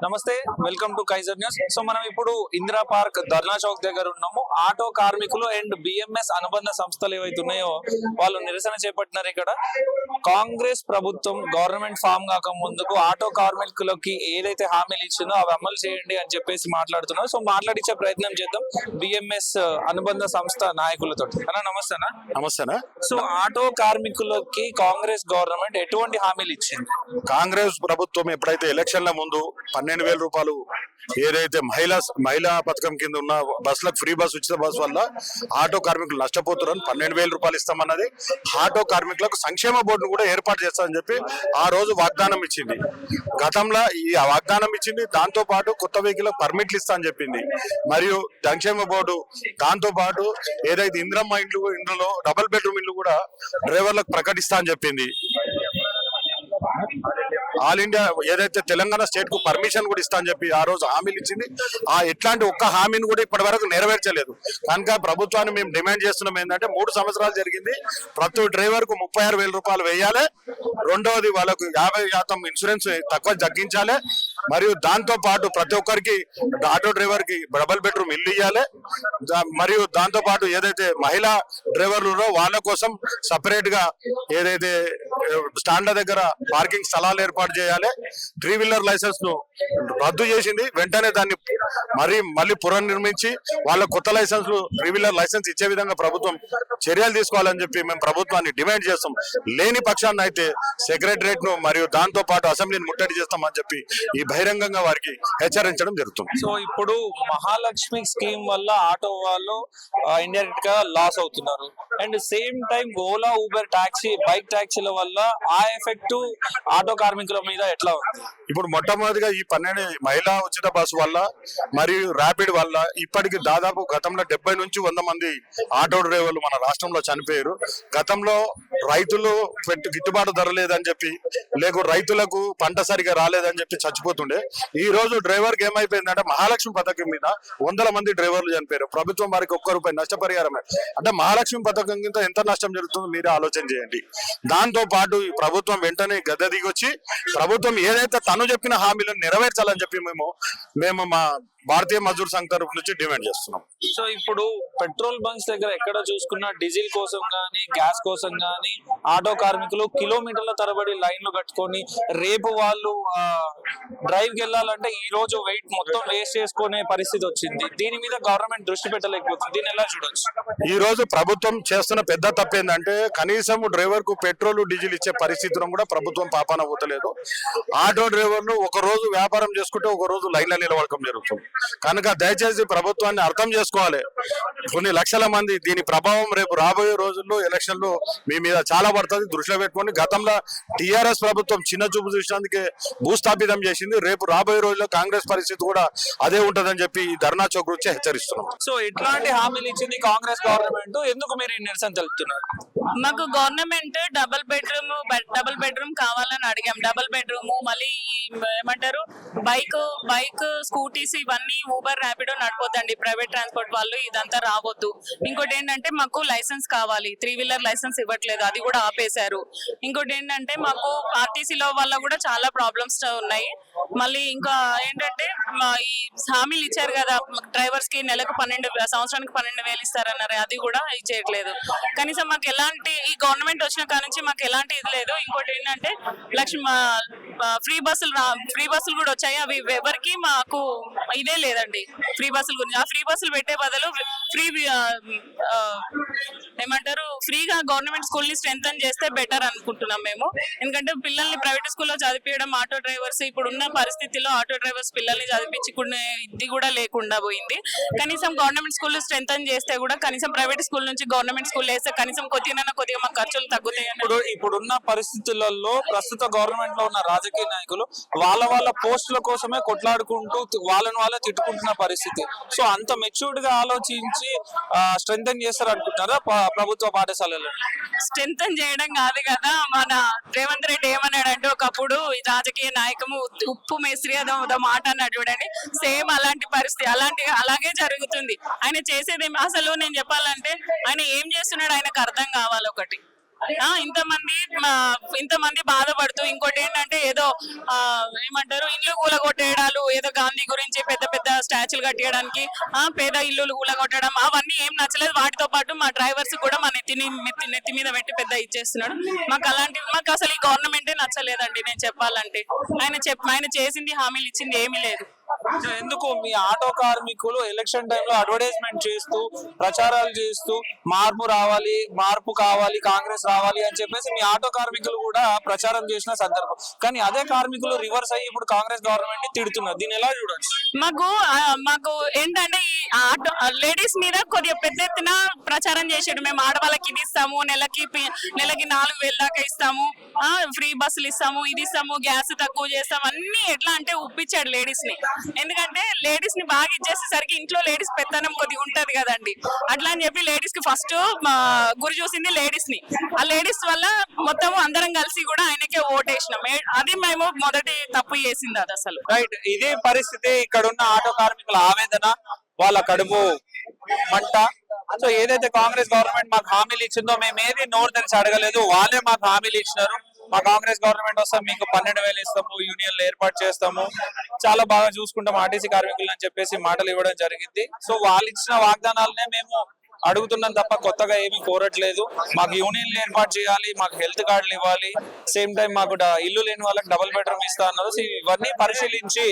నమస్తే, welcome to Kaizer news. So మనం ఇప్పుడు ఇందిరా పార్క్ ధర్నా చౌక్ దగ్గర ఉన్నాము. ఆటో కార్మికులు అండ్ బిఎంఎస్ అనుబంధ సంస్థలు ఏవైతే ఉన్నాయో వాళ్ళు నిరసన చేపట్టినారు. ఇక్కడ కాంగ్రెస్ ప్రభుత్వం గవర్నమెంట్ ఫామ్ కాక ముందుకు ఆటో కార్మికులకి ఏదైతే హామీలు ఇచ్చిందో అవి అమలు చేయండి అని చెప్పేసి మాట్లాడుతున్నారు. సో మాట్లాడించే ప్రయత్నం చేద్దాం బిఎంఎస్ అనుబంధ సంస్థ నాయకులతో. అన్నా నమస్తేనా. నమస్తేనా. సో ఆటో కార్మికులకి కాంగ్రెస్ గవర్నమెంట్ ఎటువంటి హామీలు ఇచ్చింది? కాంగ్రెస్ ప్రభుత్వం ఎప్పుడైతే ఎలక్షన్ల ముందు 12,000 రూపాయలు ఏదైతే మహిళా పథకం కింద ఉన్న బస్సులకు ఫ్రీ బస్ ఉచిత బస్ వల్ల ఆటో కార్మికులు నష్టపోతున్నారని 12,000 రూపాయలు ఇస్తామన్నది. ఆటో కార్మికులకు సంక్షేమ బోర్డును కూడా ఏర్పాటు చేస్తామని చెప్పి ఆ రోజు వాగ్దానం ఇచ్చింది. గతంలో ఈ వాగ్దానం ఇచ్చింది. దాంతో పాటు కొత్త వెహికల్ పర్మిట్లు ఇస్తా అని చెప్పింది. మరియు సంక్షేమ బోర్డు దాంతో పాటు ఏదైతే ఇందిరమ్మ ఇండ్లలో డబుల్ బెడ్రూమ్ ఇల్లు కూడా డ్రైవర్లకు ప్రకటిస్తా అని చెప్పింది. ఆల్ ఇండియా ఏదైతే తెలంగాణ స్టేట్ కు పర్మిషన్ కూడా ఇస్తా అని చెప్పి ఆ రోజు హామీలు ఇచ్చింది. ఎట్లాంటి ఒక్క హామీని కూడా ఇప్పటి వరకు నెరవేర్చలేదు. కనుక ప్రభుత్వాన్ని మేము డిమాండ్ చేస్తున్నాం ఏంటంటే 3 సంవత్సరాలు జరిగింది. ప్రతి డ్రైవర్ కు 36,000 రూపాయలు వేయాలి. రెండవది వాళ్ళకు 50% ఇన్సూరెన్స్ తగ్గించాలి. మరియు దాంతో పాటు ప్రతి ఒక్కరికి ఆటో డ్రైవర్ కి డబుల్ బెడ్రూమ్ ఇల్లు ఇవ్వాలి. మరియు దాంతో పాటు ఏదైతే మహిళా డ్రైవర్లు వాళ్ళ కోసం సపరేట్ గా ఏదైతే స్టాండ్ల దగ్గర పార్కింగ్ స్థలాలు ఏర్పాటు చేయాలి. 3 వీలర్ లైసెన్స్ ను రద్దు చేసింది. వెంటనే దాన్ని మళ్ళీ పునర్నిర్మించి వాళ్ళ కొత్త లైసెన్స్ 3 వీలర్ లైసెన్స్ ఇచ్చే విధంగా ప్రభుత్వం చర్యలు తీసుకోవాలని చెప్పి మేము ప్రభుత్వాన్ని డిమాండ్ చేస్తాం. లేని పక్షాన్ని అయితే సెక్రటరియట్ ను మరియు దాంతో పాటు అసెంబ్లీని ముట్టడి చేస్తామని చెప్పి ఈ బహిరంగంగా వారికి హెచ్చరించడం జరుగుతుంది. సో ఇప్పుడు మహాలక్ష్మి స్కీమ్ వల్ల ఆటో వాళ్ళు ఇండైరెక్ట్ గా లాస్ అవుతున్నారు. And same time Ola Uber taxi bike టాక్సీల వల్ల ఆ ఎఫెక్ట్ ఆటో కార్మికుల మీద ఎట్లా ఉంది? ఇప్పుడు మొట్టమొదటిగా ఈ 12 మహిళా ఉచిత బస్సు వల్ల మరియు ర్యాపిడ్ వల్ల ఇప్పటికి దాదాపు గతంలో 70 నుంచి 100 మంది ఆటో డ్రైవర్లు మన రాష్ట్రంలో చనిపోయారు. గతంలో రైతులు గిట్టుబాటు ధర లేదని చెప్పి రైతులకు పంట సరిగా రాలేదని చెప్పి చచ్చిపోతుండే. ఈ రోజు డ్రైవర్ కి ఏమైపోయిందంటే మహాలక్ష్మి పథకం మీద 100 మంది డ్రైవర్లు చనిపోయారు. ప్రభుత్వం వారికి ₹1 నష్టపరిహారమే. అంటే మహాలక్ష్మి పథకం కింద ఎంత నష్టం జరుగుతుందో మీరే ఆలోచన చేయండి. దాంతో పాటు ఈ ప్రభుత్వం వెంటనే గద్దె దిగొచ్చి ప్రభుత్వం ఏదైతే తను చెప్పిన హామీలను నెరవేర్చాలని చెప్పి మేము మా భారతీయ మజదూర్ సంఘ్ తరఫు నుంచి డిమాండ్ చేస్తున్నాం. సో ఇప్పుడు పెట్రోల్ బంక్స్ దగ్గర ఎక్కడ చూసుకున్నా డీజిల్ కోసం గానీ గ్యాస్ కోసం గానీ ఆటో కార్మికులు కిలోమీటర్ల తరబడి లైన్లు కట్టుకొని రేపు వాళ్ళు డ్రైవ్ కి వెళ్ళాలంటే ఈ రోజు వెయిట్ మొత్తం వేస్ట్ చేసుకునే పరిస్థితి వచ్చింది. దీని మీద గవర్నమెంట్ దృష్టి పెట్టలేకపోతుంది. దీన్ని ఎలా చూడొచ్చు? ఈ రోజు ప్రభుత్వం చేస్తున్న పెద్ద తప్పు ఏంటంటే కనీసం డ్రైవర్ కు పెట్రోల్ డీజిల్ ఇచ్చే పరిస్థితులను కూడా ప్రభుత్వం పాపాన పోతలేదు. ఆటో డ్రైవర్లు ఒక రోజు వ్యాపారం చేసుకుంటే ఒక రోజు లైన్లో నిలబడకం జరుగుతుంది. కనుక దయచేసి ప్రభుత్వాన్ని అర్థం చేసుకోవాలి. కొన్ని లక్షల మంది దీని ప్రభావం రేపు రాబోయే రోజుల్లో ఎలక్షన్లు మీ మీద చాలా పడుతుంది. దృష్టిలో పెట్టుకోండి. గతంలో టిఆర్ఎస్ ప్రభుత్వం చిన్న చూపు చూసినందుకే భూస్థాపితం చేసింది. రేపు రాబోయే రోజుల్లో కాంగ్రెస్ పరిస్థితి కూడా అదే ఉంటదని చెప్పి ఈ ధర్నా చౌక్ గురించి హెచ్చరిస్తున్నాం. సో ఎట్లాంటి హామీలు ఇచ్చింది కాంగ్రెస్ గవర్నమెంట్? ఎందుకు మీరు ఈ నిరసన తెలుపుతున్నారు? మాకు గవర్నమెంట్ డబుల్ బెడ్రూమ్ కావాలని అడిగాం. డబుల్ బెడ్రూమ్ మళ్ళీ ఏమంటారు బైక్ స్కూటీస్ ఇవన్నీ ఊబర్ ర్యాపిడో నడిపోద్దండి. ప్రైవేట్ ట్రాన్స్పోర్ట్ వాళ్ళు ఇదంతా రావద్దు. ఇంకోటి ఏంటంటే మాకు లైసెన్స్ కావాలి. 3 వీలర్ లైసెన్స్ ఇవ్వట్లేదు, అది కూడా ఆపేశారు. ఇంకోటి ఏంటంటే మాకు ఆర్టీసీలో వల్ల కూడా చాలా ప్రాబ్లమ్స్ ఉన్నాయి. మళ్ళీ ఇంకా ఏంటంటే ఈ హామీలు ఇచ్చారు కదా డ్రైవర్స్ కి నెలకు సంవత్సరానికి 12,000 ఇస్తారన్నారు. అది కూడా ఇచ్చేయట్లేదు. కనీసం మాకు ఎలాంటి ఈ గవర్నమెంట్ వచ్చిన కాడ నుంచి మాకు ఎలాంటి ఇది లేదు. ఇంకోటి ఏంటంటే ఫ్రీ బస్సులు కూడా వచ్చాయి. అవి ఎవరికి మాకు ఇదే లేదండి. ఫ్రీ బస్సుల గురించి ఆ ఫ్రీ బస్సులు పెట్టే బదులు ఫ్రీగా గవర్నమెంట్ స్కూల్ ని స్ట్రెంథన్ చేస్తే బెటర్ అనుకుంటున్నాం మేము. ఎందుకంటే పిల్లల్ని ప్రైవేట్ స్కూల్లో చదివించడం ఆటో డ్రైవర్స్ ఇప్పుడున్న పరిస్థితిలో ఆటో డ్రైవర్స్ పిల్లల్ని చదివించుకునే ఇది కూడా లేకుండా పోయింది. కనీసం గవర్నమెంట్ స్కూల్ స్ట్రెంథన్ చేస్తే కూడా కనీసం ప్రైవేట్ స్కూల్ నుంచి గవర్నమెంట్ స్కూల్ వేస్తే కనీసం కొద్దిగా మా ఖర్చులు తగ్గుతాయి. ఇప్పుడున్న పరిస్థితులలో ప్రస్తుత గవర్నమెంట్ లో ఉన్న రాజకీయ నాయకులు వాళ్ళ పోస్టుల కోసమే కొట్లాడుకుంటూ వాళ్ళే తిట్టుకుంటున్న పరిస్థితి. సో అంత మెచ్యూర్డ్ గా ఆలోచించి స్ట్రెంథన్ చేస్తారు అనుకుంటున్నారా ప్రభుత్వ పాఠశాలలో? స్ట్రెంథన్ చేయడం కాదు కదా. మన రేవంత్ రెడ్డి ఏమన్నాడంటే ఒకప్పుడు రాజకీయ నాయకము ఉప్పు మేస్త్రి అదో మాట అన్నాడు చూడండి. సేమ్ అలాంటి పరిస్థితి అలాగే జరుగుతుంది. ఆయన చేసేది అసలు నేను చెప్పాలంటే ఆయన ఏం చేస్తున్నాడు ఆయనకు అర్థం కావాలి. ఒకటి ఇంతమంది బాధపడుతూ ఇంకోటి ఏంటంటే ఏదో ఏమంటారు ఇల్లు కూలగొట్టేయడాలు, ఏదో గాంధీ గురించి పెద్ద పెద్ద స్టాచ్యూలు కట్టేయడానికి పేద ఇల్లులు కూలగొట్టడం అవన్నీ ఏం నచ్చలేదు. వాటితో పాటు మా డ్రైవర్స్ కూడా మా నెత్తి మీద పెట్టి పెద్ద ఇచ్చేస్తున్నాడు. మాకు అసలు ఈ గవర్నమెంటే నచ్చలేదండి. నేను చెప్పాలంటే ఆయన చేసింది హామీలు ఇచ్చింది ఏమీ లేదు. సో ఎందుకు మీ ఆటో కార్మికులు ఎలక్షన్ టైంలో అడ్వర్టైజ్మెంట్ చేస్తూ ప్రచారాలు చేస్తూ మార్పు కావాలి కాంగ్రెస్ రావాలి అని చెప్పేసి మీ ఆటో కార్మికులు కూడా ప్రచారం చేసిన సందర్భం, కానీ అదే కార్మికులు రివర్స్ అయ్యి ఇప్పుడు కాంగ్రెస్ గవర్నమెంట్ ని తిడుతున్నారు. దీన్ని ఎలా చూడొచ్చు? మాకు ఏంటంటే ఈ ఆటో లేడీస్ మీద కొద్దిగా పెద్ద ఎత్తున ప్రచారం చేసాడు. మేము ఆడవాళ్ళకి ఇది ఇస్తాము, నెలకి 4,000 దాకా ఇస్తాము, ఫ్రీ బస్సులు ఇస్తాము, ఇది ఇస్తాము, గ్యాస్ తక్కువ చేస్తాం, అన్ని ఎట్లా అంటే ఒప్పించాడు లేడీస్ ని. ఎందుకంటే లేడీస్ ని బాగా ఇచ్చేసేసరికి ఇంట్లో లేడీస్ పెత్తనం కొద్దిగా ఉంటది కదండి. అట్లా అని చెప్పి లేడీస్ కి ఫస్ట్ గురి చూసింది లేడీస్ ని. ఆ లేడీస్ వల్ల మొత్తం అందరం కలిసి కూడా ఆయనకే ఓటేసినాం. అది మేము మొదటి తప్పు చేసింది అది అసలు. రైట్, ఇదే పరిస్థితి ఇక్కడ ఉన్న ఆటో కార్మికుల ఆవేదన, వాళ్ళ కడుపు మంట. సో ఏదైతే కాంగ్రెస్ గవర్నమెంట్ మాకు హామీలు ఇచ్చిందో మేము ఏది నోరు తెరిచి అడగలేదు, వాళ్ళే మాకు హామీలు ఇచ్చినారు. మా కాంగ్రెస్ గవర్నమెంట్ వస్తాం మీకు 12,000 ఇస్తాము, యూనియన్లు ఏర్పాటు చేస్తాము, చాలా బాగా చూసుకుంటాం ఆర్టీసీ కార్మికులు అని చెప్పేసి మాటలు ఇవ్వడం జరిగింది. సో వాళ్ళు ఇచ్చిన వాగ్దానాలనే మేము అడుగుతున్నాం తప్ప కొత్తగా ఏమీ కోరట్లేదు. మాకు యూనియన్లు ఏర్పాటు చేయాలి, మాకు హెల్త్ కార్డులు ఇవ్వాలి, సేమ్ టైం మాకు ఇల్లు లేని వాళ్ళకి డబుల్ బెడ్రూమ్ ఇస్తా అన్నారు. సో ఇవన్నీ పరిశీలించి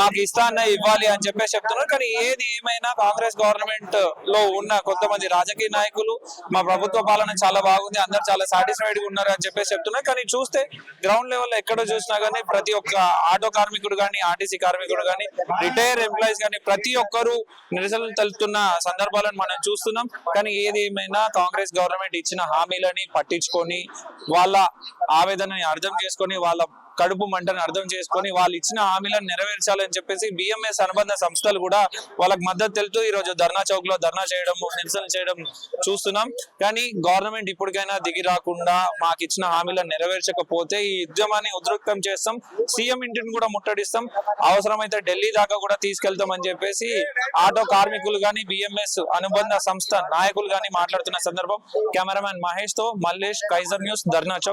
మాకు ఇస్తా అన్న ఇవ్వాలి అని చెప్పేసి చెప్తున్నారు. కానీ ఏది ఏమైనా కాంగ్రెస్ గవర్నమెంట్ లో ఉన్న కొంతమంది రాజకీయ నాయకులు మా ప్రభుత్వ పాలన చాలా బాగుంది, అందరు చాలా సాటిస్ఫైడ్ గా ఉన్నారు అని చెప్పేసి చెప్తున్నారు. కానీ చూస్తే గ్రౌండ్ లెవెల్ ఎక్కడ చూసినా గానీ ప్రతి ఒక్క ఆటో కార్మికుడు గానీ, ఆర్టీసీ కార్మికుడు గానీ, రిటైర్ ఎంప్లాయీస్ గానీ ప్రతి ఒక్కరు నిరసనలు తెలుపుతున్న సందర్భాలను మనం చూస్తున్నాం. కానీ ఏది ఏమైనా కాంగ్రెస్ గవర్నమెంట్ ఇచ్చిన హామీలని పట్టించుకొని, వాళ్ళ ఆవేదనని అర్థం చేసుకొని, వాళ్ళ కడుపు మంటని అర్థం చేసుకొని వాళ్ళు ఇచ్చిన హామీలను నెరవేర్చాలని చెప్పేసి బిఎంఎస్ అనుబంధ సంస్థలు కూడా వాళ్ళకి మద్దతు తెలుపుతూ ఈ రోజు ధర్నా చౌక్ లో ధర్నా చేయడం, నిరసన చేయడం చూస్తున్నాం. కానీ గవర్నమెంట్ ఇప్పటికైనా దిగి రాకుండా మాకు ఇచ్చిన హామీలను నెరవేర్చకపోతే ఈ ఉద్యమాన్ని ఉధృతం చేస్తాం, సీఎం ఇంటిని కూడా ముట్టడిస్తాం, అవసరమైతే ఢిల్లీ దాకా కూడా తీసుకెళ్తామని చెప్పేసి ఆటో కార్మికులు గానీ, బిఎంఎస్ అనుబంధ సంస్థ నాయకులు గానీ మాట్లాడుతున్న సందర్భం. కెమెరామెన్ మహేష్ తో మల్లేష్, కైజర్ న్యూస్, ధర్నా చౌక్.